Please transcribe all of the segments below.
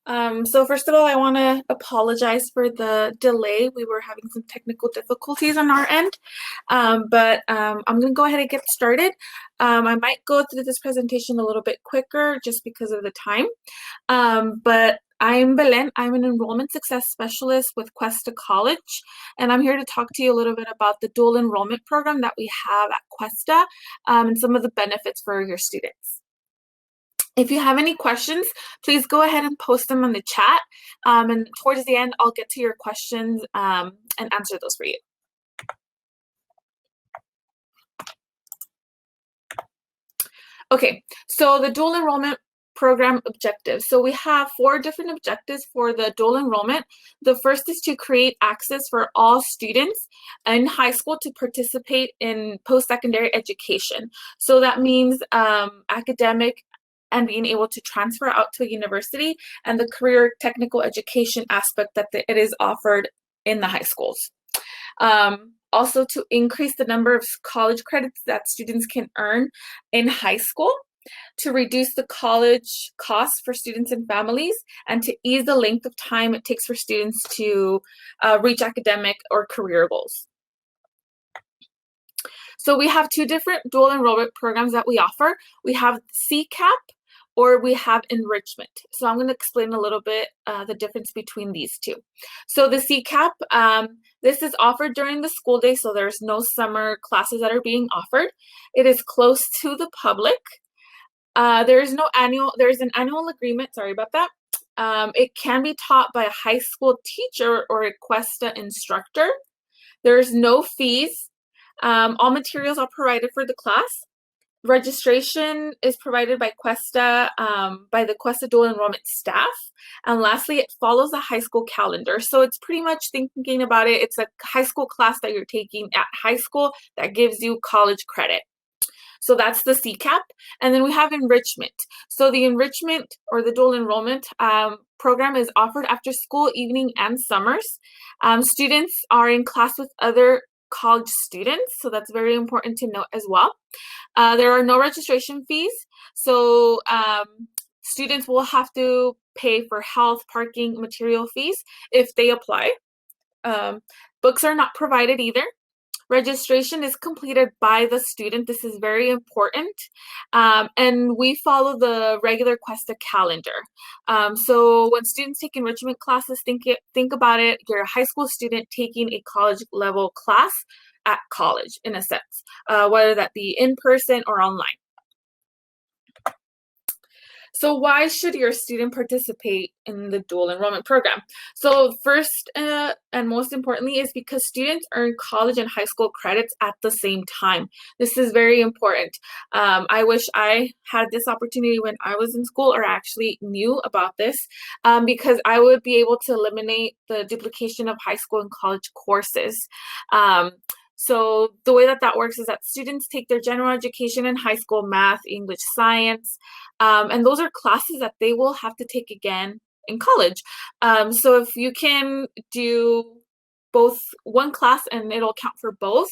So first of all, I want to apologize for the delay. We were having some technical difficulties on our end, but I'm going to go ahead and get started. I might go through this presentation a little bit quicker just because of the time. But I'm Belen. I'm an enrollment success specialist with Cuesta College, and I'm here to talk to you a little bit about the dual enrollment program that we have at Cuesta and some of the benefits for your students. If you have any questions, please go ahead and post them in the chat. And towards the end, I'll get to your questions and answer those for you. Okay, so the dual enrollment program objectives. So we have 4 different objectives for the dual enrollment. The first is to create access for all students in high school to participate in post-secondary education. So that means academic and being able to transfer out to a university, and the career technical education aspect that it is offered in the high schools. Also to increase the number of college credits that students can earn in high school, to reduce the college costs for students and families, and to ease the length of time it takes for students to reach academic or career goals. So we have 2 different dual enrollment programs that we offer. We have CCAP, or we have enrichment. So I'm going to explain a little bit the difference between these 2. So the CCAP, this is offered during the school day, so there's no summer classes that are being offered. It is closed to the public. There's an annual agreement, sorry about that. It can be taught by a high school teacher or a Cuesta instructor. There's no fees. All materials are provided for the class. Registration is provided by Cuesta, by the Cuesta dual enrollment staff. And lastly, it follows a high school calendar. So it's pretty much thinking about it, it's a high school class that you're taking at high school that gives you college credit. So that's the CCAP. And then we have enrichment. So the enrichment or the dual enrollment program is offered after school, evening, and summers. Students are in class with other college students, so that's very important to note as well. There are no registration fees, so students will have to pay for health, parking, material fees if they apply. Books are not provided either. Registration is completed by the student. This is very important. And we follow the regular Cuesta calendar. So when students take enrichment classes, think about it, you're a high school student taking a college level class at college, in a sense, whether that be in person or online. So why should your student participate in the dual enrollment program? So first and most importantly is because students earn college and high school credits at the same time. This is very important. I wish I had this opportunity when I was in school, or actually knew about this, because I would be able to eliminate the duplication of high school and college courses. So the way that works is that students take their general education in high school, math, English, science, and those are classes that they will have to take again in college. So if you can do both one class and it'll count for both,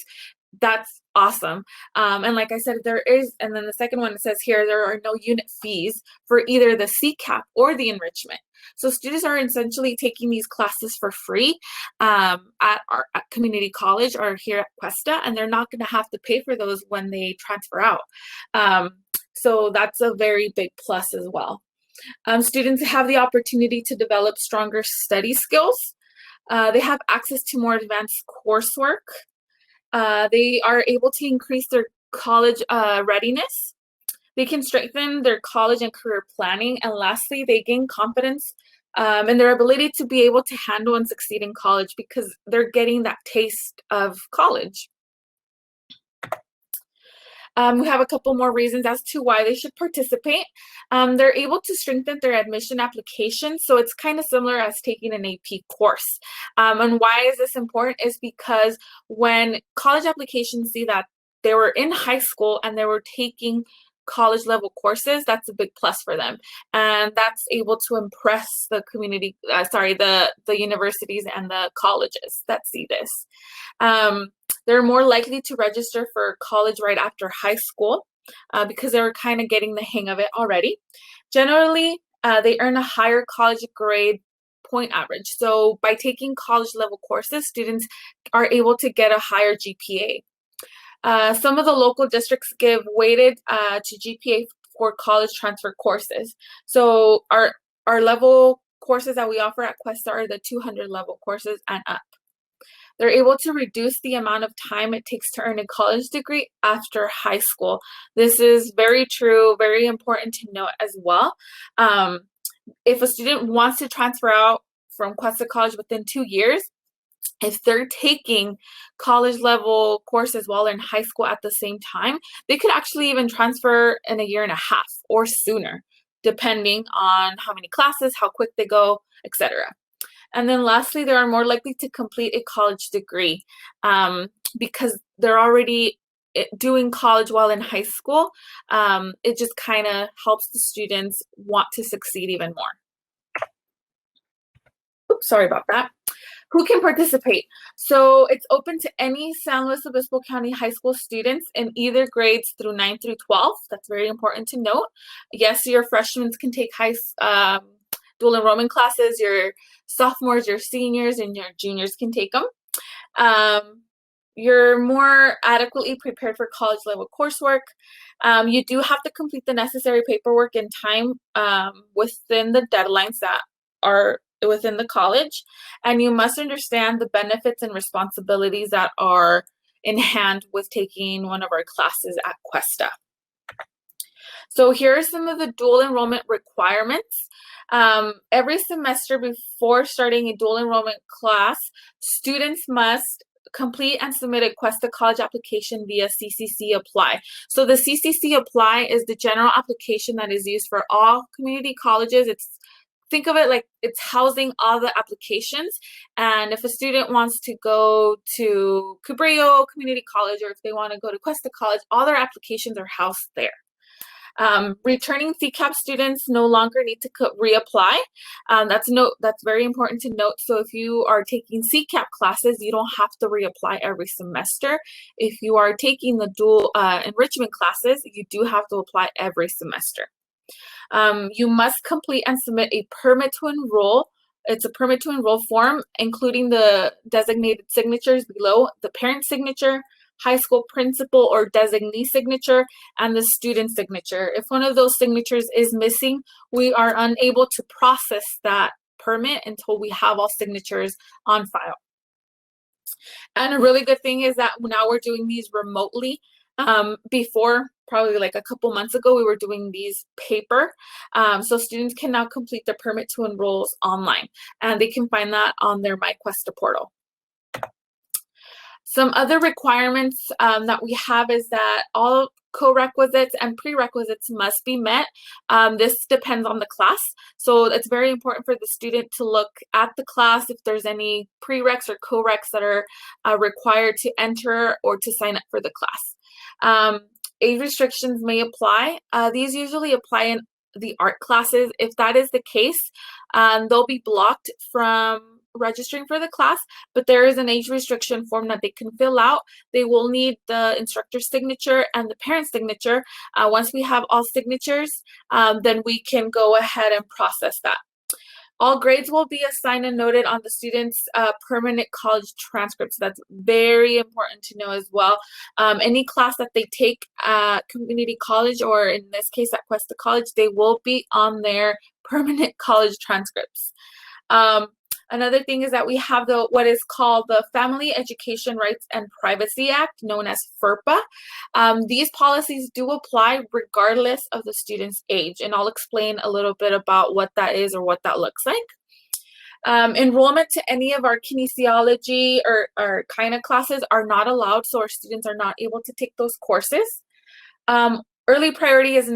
that's awesome. And like I said, there is, and then the second one, it says here, there are no unit fees for either the CCAP or the enrichment. So students are essentially taking these classes for free at community college or here at Cuesta, and they're not going to have to pay for those when they transfer out. So that's a very big plus as well. Students have the opportunity to develop stronger study skills. They have access to more advanced coursework. They are able to increase their college readiness. They can strengthen their college and career planning. And lastly, they gain confidence in their ability to be able to handle and succeed in college because they're getting that taste of college. We have a couple more reasons as to why they should participate. They're able to strengthen their admission application, so it's kind of similar as taking an AP course. And why is this important is because when college applications see that they were in high school and they were taking college level courses, that's a big plus for them, and that's able to impress the community, the universities and the colleges that see this. They're more likely to register for college right after high school because they're kind of getting the hang of it already. Generally, they earn a higher college grade point average. So by taking college level courses, students are able to get a higher GPA. Some of the local districts give weighted to GPA for college transfer courses. So our level courses that we offer at Cuesta are the 200 level courses and up. They're able to reduce the amount of time it takes to earn a college degree after high school. This is very true, very important to note as well. If a student wants to transfer out from Cuesta College within 2 years, if they're taking college level courses while in high school at the same time, they could actually even transfer in a year and a half or sooner, depending on how many classes, how quick they go, etc. And then lastly, they are more likely to complete a college degree because they're already doing college while in high school. It just kind of helps the students want to succeed even more. Oops, sorry about that. Who can participate? So it's open to any San Luis Obispo County high school students in either grades through 9 through 12. That's very important to note. Yes, your freshmen can take dual enrollment classes, your sophomores, your seniors, and your juniors can take them. You're more adequately prepared for college level coursework. You do have to complete the necessary paperwork in time within the deadlines that are within the college, and you must understand the benefits and responsibilities that are in hand with taking one of our classes at Cuesta. So here are some of the dual enrollment requirements. Every semester before starting a dual enrollment class, students must complete and submit a Cuesta College application via CCC Apply. So the CCC Apply is the general application that is used for all community colleges. Think of it like it's housing all the applications. And if a student wants to go to Cabrillo Community College, or if they want to go to Cuesta College, all their applications are housed there. Returning CCAP students no longer need to reapply. That's very important to note. So if you are taking CCAP classes, you don't have to reapply every semester. If you are taking the dual enrichment classes, you do have to apply every semester. You must complete and submit a permit to enroll. It's a permit to enroll form, including the designated signatures below, the parent signature, high school principal or designee signature, and the student signature. If one of those signatures is missing, we are unable to process that permit until we have all signatures on file. And a really good thing is that now we're doing these remotely. Before, probably like a couple months ago, we were doing these paper. So students can now complete their permit to enroll online, and they can find that on their MyQuesta portal. Some other requirements that we have is that all co-requisites and prerequisites must be met. This depends on the class. So it's very important for the student to look at the class if there's any prereqs or co-reqs that are required to enter or to sign up for the class. Age restrictions may apply. These usually apply in the art classes. If that is the case, they'll be blocked from registering for the class, but there is an age restriction form that they can fill out. They will need the instructor's signature and the parent's signature. Once we have all signatures, then we can go ahead and process that. All grades will be assigned and noted on the student's permanent college transcripts. That's very important to know as well. Any class that they take at community college, or in this case at Cuesta College, they will be on their permanent college transcripts. Another thing is that we have what is called the Family Education Rights and Privacy Act, known as FERPA. These policies do apply regardless of the student's age, and I'll explain a little bit about what that is or what that looks like. Enrollment to any of our kinesiology or kind of classes are not allowed, so our students are not able to take those courses. Early priority is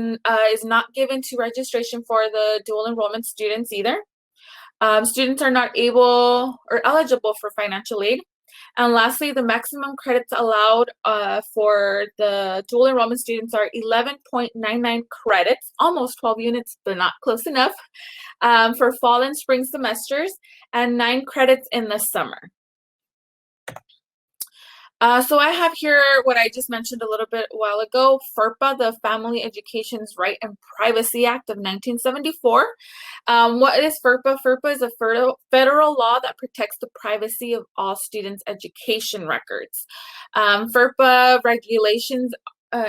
not given to registration for the dual enrollment students either. Students are not able or eligible for financial aid. And lastly, the maximum credits allowed for the dual enrollment students are 11.99 credits, almost 12 units, but not close enough, for fall and spring semesters, and 9 credits in the summer. So I have here what I just mentioned a little bit a while ago, FERPA, the Family Education's Right and Privacy Act of 1974. What is FERPA? FERPA is a federal law that protects the privacy of all students' education records. FERPA regulations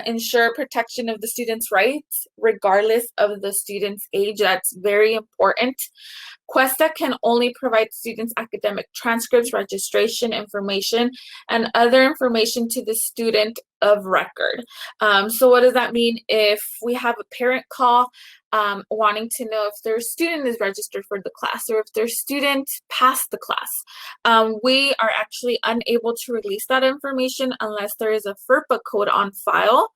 ensure protection of the students' rights regardless of the student's age. That's very important. Cuesta can only provide students academic transcripts, registration information, and other information to the student of record. So what does that mean? If we have a parent call wanting to know if their student is registered for the class or if their student passed the class, we are actually unable to release that information unless there is a FERPA code on file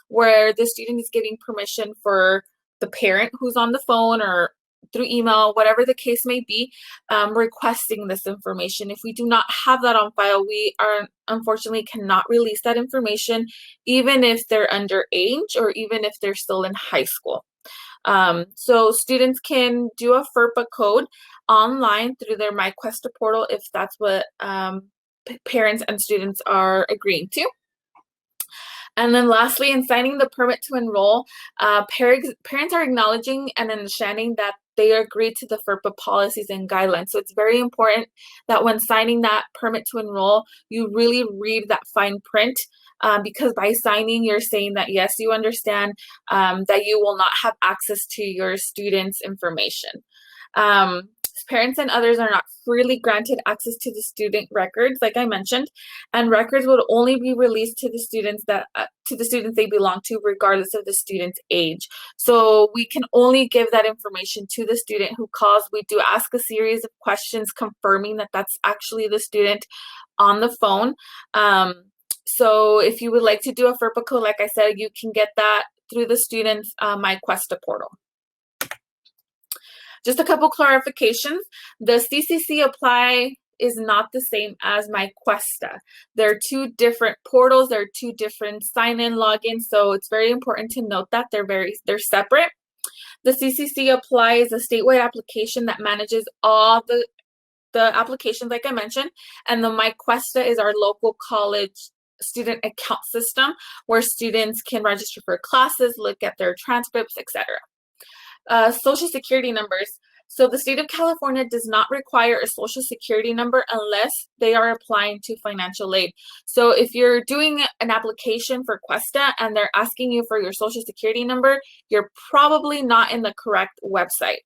where the student is giving permission for the parent who's on the phone or through email, whatever the case may be, requesting this information. If we do not have that on file, we are unfortunately cannot release that information, even if they're underage or even if they're still in high school. So students can do a FERPA code online through their My Cuesta portal if that's what parents and students are agreeing to. And then lastly, in signing the permit to enroll, parents are acknowledging and understanding that they agree to the FERPA policies and guidelines. So it's very important that when signing that permit to enroll, you really read that fine print because by signing, you're saying that, yes, you understand that you will not have access to your students' information. Parents and others are not freely granted access to the student records, like I mentioned, and records would only be released to the students they belong to, regardless of the student's age. So we can only give that information to the student who calls. We do ask a series of questions confirming that that's actually the student on the phone. So if you would like to do a FERPA code, like I said, you can get that through the student's My Cuesta portal. Just a couple clarifications. The CCC Apply is not the same as My Cuesta. They're two different portals. They're two different sign-in logins. So it's very important to note that they're separate. The CCC Apply is a statewide application that manages all the applications, like I mentioned, and the My Cuesta is our local college student account system where students can register for classes, look at their transcripts, etc. Social security numbers. So the state of California does not require a social security number unless they are applying to financial aid. So if you're doing an application for Cuesta and they're asking you for your social security number, you're probably not in the correct website.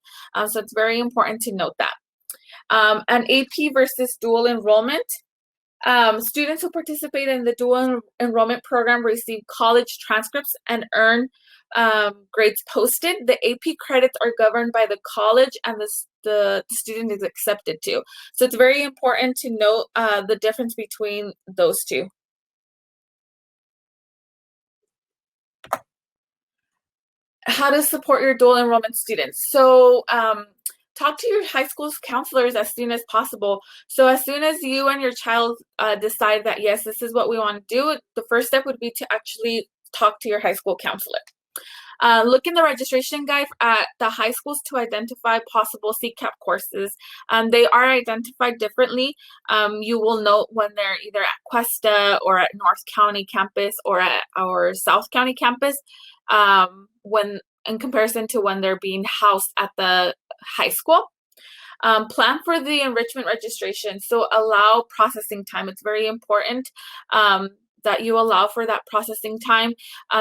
So it's very important to note that. And AP versus dual enrollment. Students who participate in the dual enrollment program receive college transcripts and earn grades posted. The AP credits are governed by the college and the student is accepted to. So it's very important to note the difference between those two. How to support your dual enrollment students. So talk to your high school's counselors as soon as possible. So as soon as you and your child decide that, yes, this is what we want to do, the first step would be to actually talk to your high school counselor. Look in the registration guide at the high schools to identify possible CCAP courses. They are identified differently. You will note when they're either at Cuesta or at North County campus or at our South County campus, when in comparison to when they're being housed at the high school. Plan for the enrichment registration. So allow processing time. It's very important that you allow for that processing time.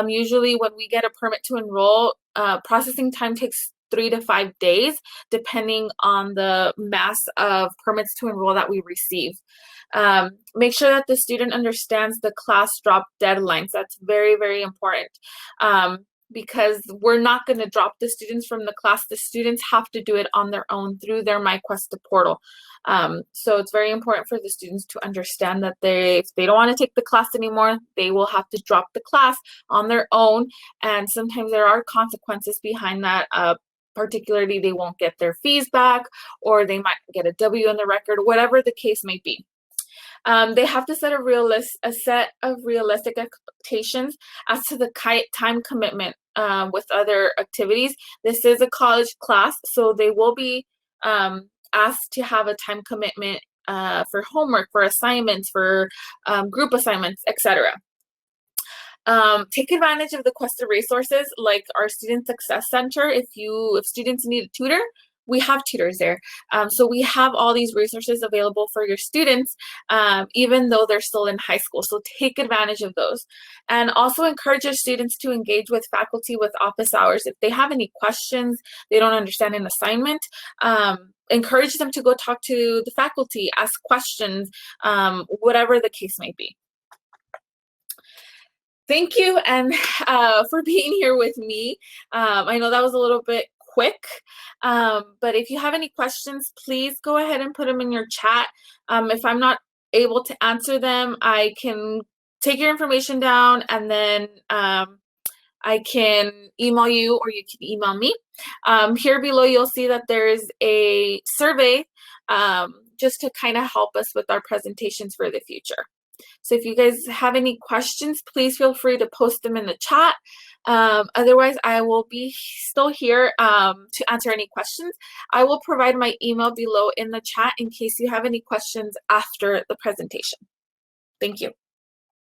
Usually when we get a permit to enroll, processing time takes 3 to 5 days, depending on the mass of permits to enroll that we receive. Make sure that the student understands the class drop deadlines. That's very, very important. Because we're not going to drop the students from the class. The students have to do it on their own through their My Cuesta portal. So it's very important for the students to understand that if they don't want to take the class anymore, they will have to drop the class on their own. And sometimes there are consequences behind that. Particularly, they won't get their fees back, or they might get a W on the record, whatever the case may be. They have to set a set of realistic expectations as to the time commitment with other activities. This is a college class, so they will be asked to have a time commitment for homework, for assignments, for group assignments, etc. Take advantage of the Cuesta resources like our Student Success Center. If students need a tutor, we have tutors there. So we have all these resources available for your students, even though they're still in high school. So take advantage of those. And also encourage your students to engage with faculty with office hours. If they have any questions, they don't understand an assignment, encourage them to go talk to the faculty, ask questions, whatever the case may be. Thank you and for being here with me. I know that was a little bit quick, but if you have any questions, please go ahead and put them in your chat. If I'm not able to answer them, I can take your information down and then I can email you or you can email me. Here below, you'll see that there's a survey just to kind of help us with our presentations for the future. So if you guys have any questions, please feel free to post them in the chat. Otherwise, I will be still here to answer any questions. I will provide my email below in the chat in case you have any questions after the presentation. Thank you.